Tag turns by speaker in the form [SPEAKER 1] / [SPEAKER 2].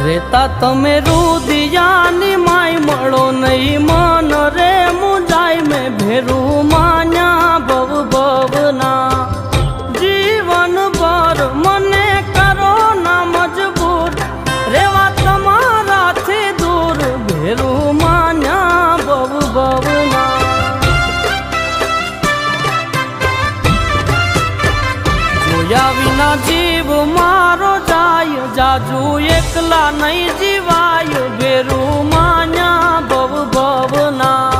[SPEAKER 1] રેતા તમે રુદિયાની માય મળો નહીં મન રે મુંજાય મેં ભેરું માન્યા ભવ ભવના જીવન ભર મને કરો ના મજબૂર રેવા તમારાથી દૂર ભેરું માન્યા ભવ ભવના જોયા વિના જીવ મારો જાય જાજુ એકલા નહીં જીવાય ભેરું માન્યા ભવ ભવના